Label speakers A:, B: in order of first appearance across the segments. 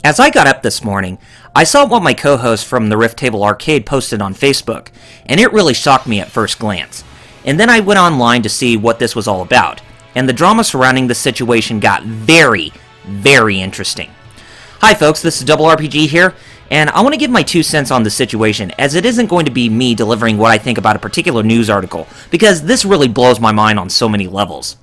A: As I got up this morning, I saw what my co-host from the Rift Table Arcade posted on Facebook, and it really shocked me at first glance. And then I went online to see what this was all about, and the drama surrounding the situation got very, very interesting. Hi folks, this is RRPG here, and I want to give my 2 cents on the situation, as it isn't going to be me delivering what I think about a particular news article, because this really blows my mind on so many levels.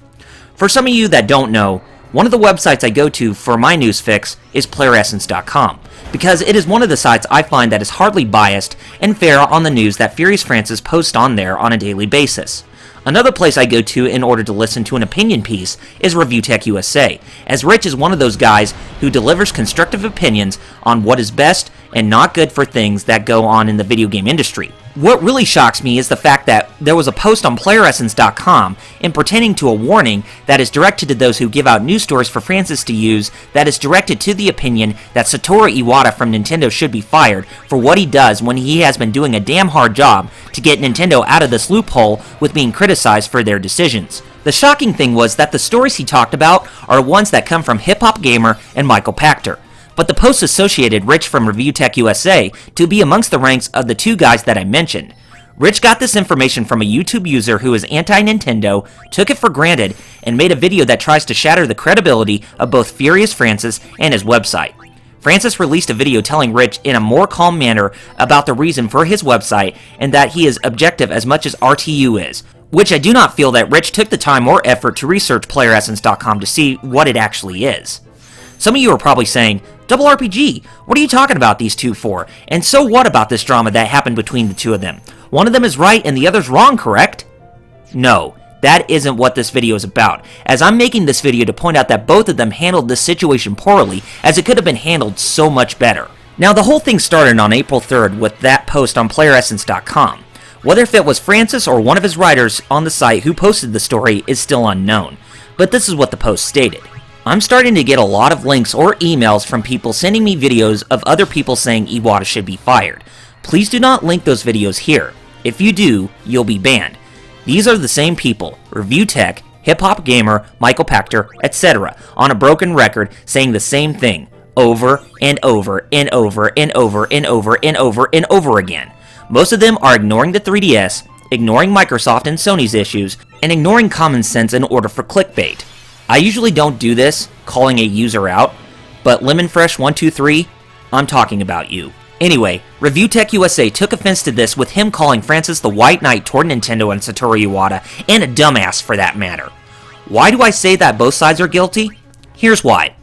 A: For some of you that don't know, one of the websites I go to for my news fix is PlayerEssence.com, because it is one of the sites I find that is hardly biased and fair on the news that Furious Francis posts on there on a daily basis. Another place I go to in order to listen to an opinion piece is ReviewTechUSA, as Rich is one of those guys who delivers constructive opinions on what is best and not good for things that go on in the video game industry. What really shocks me is the fact that there was a post on PlayerEssence.com in pertaining to a warning that is directed to those who give out news stories for Francis to use that is directed to the opinion that Satoru Iwata from Nintendo should be fired for what he does when he has been doing a damn hard job to get Nintendo out of this loophole with being criticized for their decisions. The shocking thing was that the stories he talked about are ones that come from Hip Hop Gamer and Michael Pachter. But the post associated Rich from ReviewTechUSA to be amongst the ranks of the 2 guys that I mentioned. Rich got this information from a YouTube user who is anti-Nintendo, took it for granted, and made a video that tries to shatter the credibility of both Furious Francis and his website. Francis released a video telling Rich in a more calm manner about the reason for his website and that he is objective as much as RTU is, which I do not feel that Rich took the time or effort to research PlayerEssence.com to see what it actually is. Some of you are probably saying, RRPG, what are you talking about these 2 for? And so what about this drama that happened between the 2 of them? One of them is right and the other's wrong, correct? No, that isn't what this video is about, as I'm making this video to point out that both of them handled this situation poorly, as it could have been handled so much better. Now, the whole thing started on April 3rd with that post on PlayerEssence.com. Whether if it was Francis or one of his writers on the site who posted the story is still unknown, but this is what the post stated. I'm starting to get a lot of links or emails from people sending me videos of other people saying Iwata should be fired. Please do not link those videos here. If you do, you'll be banned. These are the same people, ReviewTech, Hip Hop Gamer, Michael Pachter, etc., on a broken record saying the same thing over and over and over and over and over and over and over again. Most of them are ignoring the 3DS, ignoring Microsoft and Sony's issues, and ignoring common sense in order for clickbait. I usually don't do this, calling a user out, but LemonFresh123, I'm talking about you. Anyway, ReviewTechUSA took offense to this with him calling Francis the White Knight toward Nintendo and Satoru Iwata, and a dumbass for that matter. Why do I say that both sides are guilty? Here's why.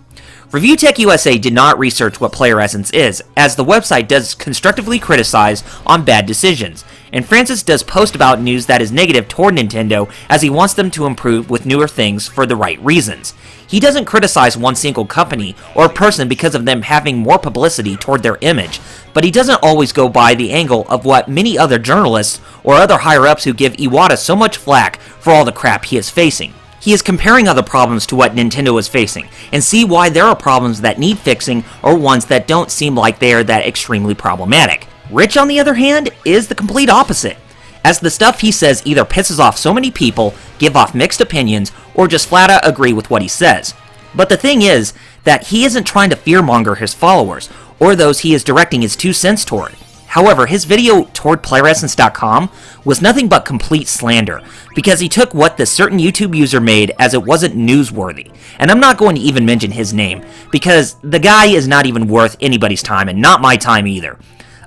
A: ReviewTechUSA did not research what PlayerEssence is, as the website does constructively criticize on bad decisions, and Francis does post about news that is negative toward Nintendo as he wants them to improve with newer things for the right reasons. He doesn't criticize one single company or person because of them having more publicity toward their image, but he doesn't always go by the angle of what many other journalists or other higher-ups who give Iwata so much flack for all the crap he is facing. He is comparing other problems to what Nintendo is facing, and see why there are problems that need fixing or ones that don't seem like they are that extremely problematic. Rich, on the other hand, is the complete opposite, as the stuff he says either pisses off so many people, give off mixed opinions, or just flat out agree with what he says. But the thing is that he isn't trying to fearmonger his followers, or those he is directing his 2 cents toward. However, his video toward PlayerEssence.com was nothing but complete slander, because he took what this certain YouTube user made as it wasn't newsworthy. And I'm not going to even mention his name, because the guy is not even worth anybody's time, and not my time either.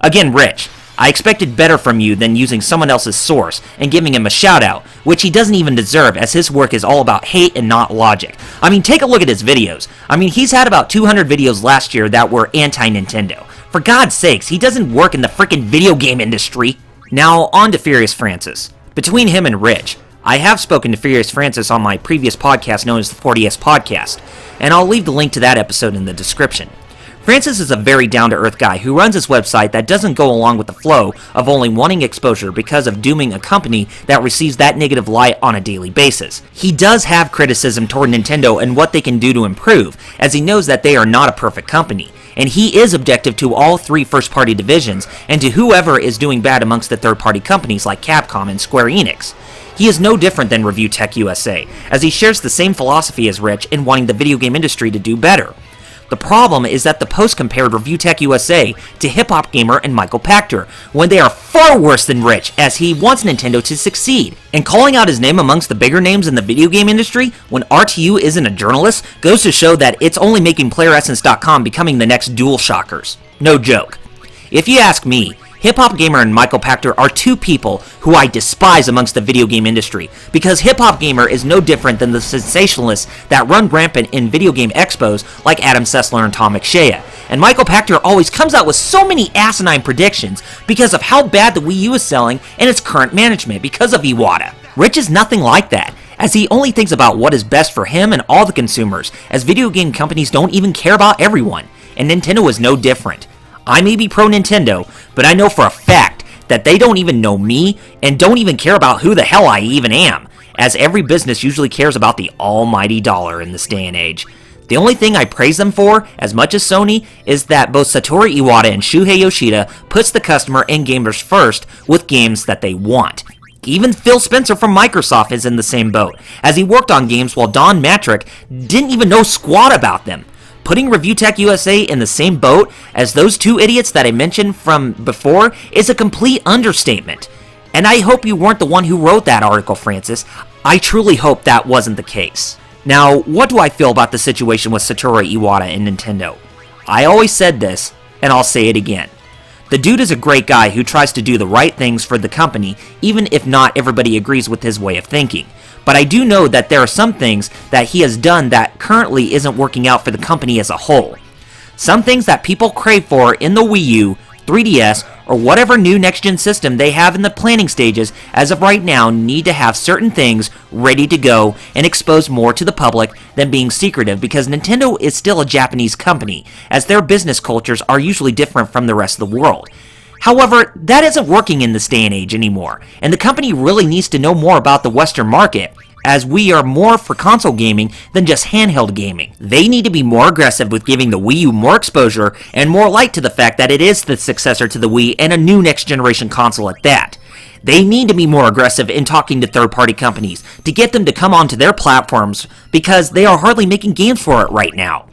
A: Again, Rich, I expected better from you than using someone else's source and giving him a shout out, which he doesn't even deserve, as his work is all about hate and not logic. I mean, take a look at his videos. I mean, he's had about 200 videos last year that were anti-Nintendo. For God's sakes, he doesn't work in the frickin' video game industry. Now, on to Furious Francis. Between him and Rich, I have spoken to Furious Francis on my previous podcast known as the 40S Podcast, and I'll leave the link to that episode in the description. Francis is a very down-to-earth guy who runs his website that doesn't go along with the flow of only wanting exposure because of dooming a company that receives that negative light on a daily basis. He does have criticism toward Nintendo and what they can do to improve, as he knows that they are not a perfect company. and he is objective to all 3 first-party divisions and to whoever is doing bad amongst the third-party companies like Capcom and Square Enix. He is no different than ReviewTechUSA, as he shares the same philosophy as Rich in wanting the video game industry to do better. The problem is that the post compared ReviewTechUSA to Hip Hop Gamer and Michael Pachter, when they are far worse than Rich, as he wants Nintendo to succeed. And calling out his name amongst the bigger names in the video game industry, when RTU isn't a journalist, goes to show that it's only making PlayerEssence.com becoming the next DualShockers. No joke. If you ask me, Hip Hop Gamer and Michael Pachter are 2 people who I despise amongst the video game industry, because Hip Hop Gamer is no different than the sensationalists that run rampant in video game expos like Adam Sessler and Tom McShea. And Michael Pachter always comes out with so many asinine predictions because of how bad the Wii U is selling and its current management because of Iwata. Rich is nothing like that, as he only thinks about what is best for him and all the consumers, as video game companies don't even care about everyone, and Nintendo is no different. I may be pro-Nintendo, but I know for a fact that they don't even know me and don't even care about who the hell I even am, as every business usually cares about the almighty dollar in this day and age. The only thing I praise them for, as much as Sony, is that both Satoru Iwata and Shuhei Yoshida puts the customer and gamers first with games that they want. Even Phil Spencer from Microsoft is in the same boat, as he worked on games while Don Matrick didn't even know squat about them. Putting ReviewTechUSA in the same boat as those 2 idiots that I mentioned from before is a complete understatement. And I hope you weren't the one who wrote that article, Francis. I truly hope that wasn't the case. Now, what do I feel about the situation with Satoru Iwata and Nintendo? I always said this, and I'll say it again. The dude is a great guy who tries to do the right things for the company, even if not everybody agrees with his way of thinking. But I do know that there are some things that he has done that currently isn't working out for the company as a whole. Some things that people crave for in the Wii U, 3DS, or whatever new next-gen system they have in the planning stages as of right now need to have certain things ready to go and exposed more to the public than being secretive, because Nintendo is still a Japanese company, as their business cultures are usually different from the rest of the world. However, that isn't working in this day and age anymore, and the company really needs to know more about the Western market, as we are more for console gaming than just handheld gaming. They need to be more aggressive with giving the Wii U more exposure and more light to the fact that it is the successor to the Wii and a new next-generation console at that. They need to be more aggressive in talking to third-party companies to get them to come onto their platforms, because they are hardly making games for it right now.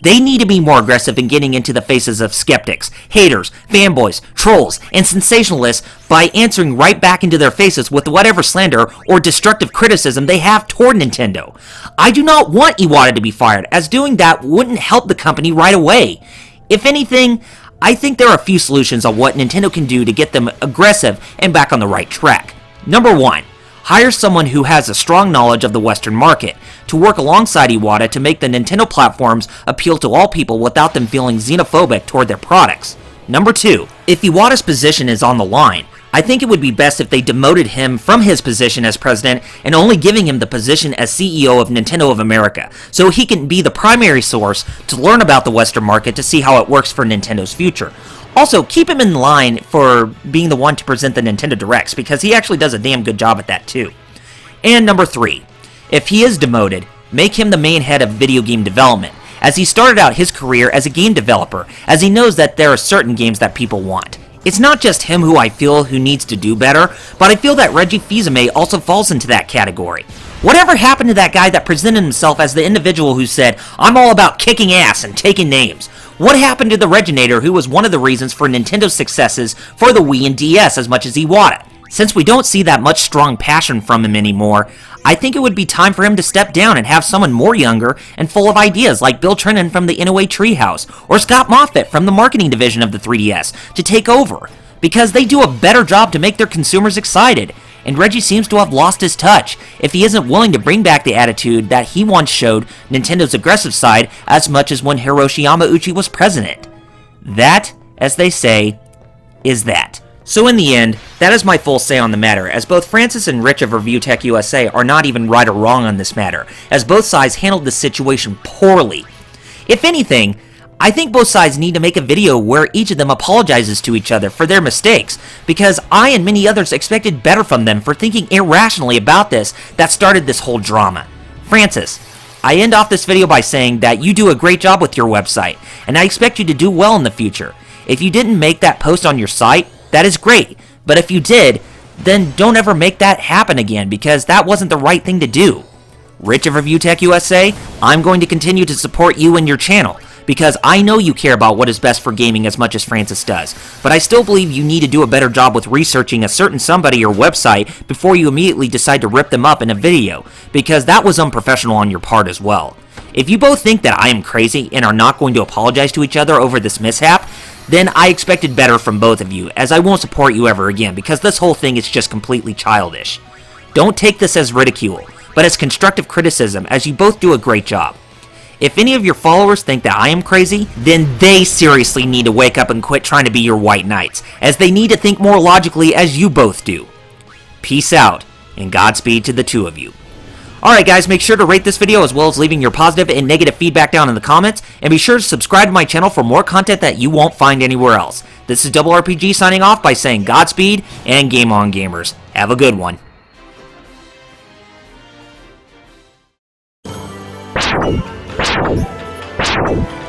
A: They need to be more aggressive in getting into the faces of skeptics, haters, fanboys, trolls, and sensationalists by answering right back into their faces with whatever slander or destructive criticism they have toward Nintendo. I do not want Iwata to be fired, as doing that wouldn't help the company right away. If anything, I think there are a few solutions on what Nintendo can do to get them aggressive and back on the right track. Number 1. Hire someone who has a strong knowledge of the Western market to work alongside Iwata to make the Nintendo platforms appeal to all people without them feeling xenophobic toward their products. Number 2. If Iwata's position is on the line, I think it would be best if they demoted him from his position as president and only giving him the position as CEO of Nintendo of America, so he can be the primary source to learn about the Western market to see how it works for Nintendo's future. Also, keep him in line for being the one to present the Nintendo Directs, because he actually does a damn good job at that too. And number 3, if he is demoted, make him the main head of video game development, as he started out his career as a game developer, as he knows that there are certain games that people want. It's not just him who I feel who needs to do better, but I feel that Reggie Fils-Aime also falls into that category. Whatever happened to that guy that presented himself as the individual who said, "I'm all about kicking ass and taking names"? What happened to the Reginator, who was one of the reasons for Nintendo's successes for the Wii and DS as much as Iwata? Since we don't see that much strong passion from him anymore, I think it would be time for him to step down and have someone more younger and full of ideas like Bill Trinen from the NOA Treehouse or Scott Moffitt from the marketing division of the 3DS to take over, because they do a better job to make their consumers excited. And Reggie seems to have lost his touch if he isn't willing to bring back the attitude that he once showed Nintendo's aggressive side as much as when Hiroshi Yamauchi was president. That, as they say, is that. So in the end, that is my full say on the matter, as both Francis and Rich of ReviewTechUSA are not even right or wrong on this matter, as both sides handled the situation poorly. If anything, I think both sides need to make a video where each of them apologizes to each other for their mistakes, because I and many others expected better from them for thinking irrationally about this that started this whole drama. Francis, I end off this video by saying that you do a great job with your website, and I expect you to do well in the future. If you didn't make that post on your site, that is great, but if you did, then don't ever make that happen again, because that wasn't the right thing to do. Rich of ReviewTechUSA, I'm going to continue to support you and your channel, because I know you care about what is best for gaming as much as Francis does, but I still believe you need to do a better job with researching a certain somebody or website before you immediately decide to rip them up in a video, because that was unprofessional on your part as well. If you both think that I am crazy and are not going to apologize to each other over this mishap, then I expected better from both of you, as I won't support you ever again, because this whole thing is just completely childish. Don't take this as ridicule, but as constructive criticism, as you both do a great job. If any of your followers think that I am crazy, then they seriously need to wake up and quit trying to be your white knights, as they need to think more logically as you both do. Peace out, and Godspeed to the two of you. Alright guys, make sure to rate this video as well as leaving your positive and negative feedback down in the comments, and be sure to subscribe to my channel for more content that you won't find anywhere else. This is RRPG signing off by saying Godspeed, and game on gamers. Have a good one.
B: You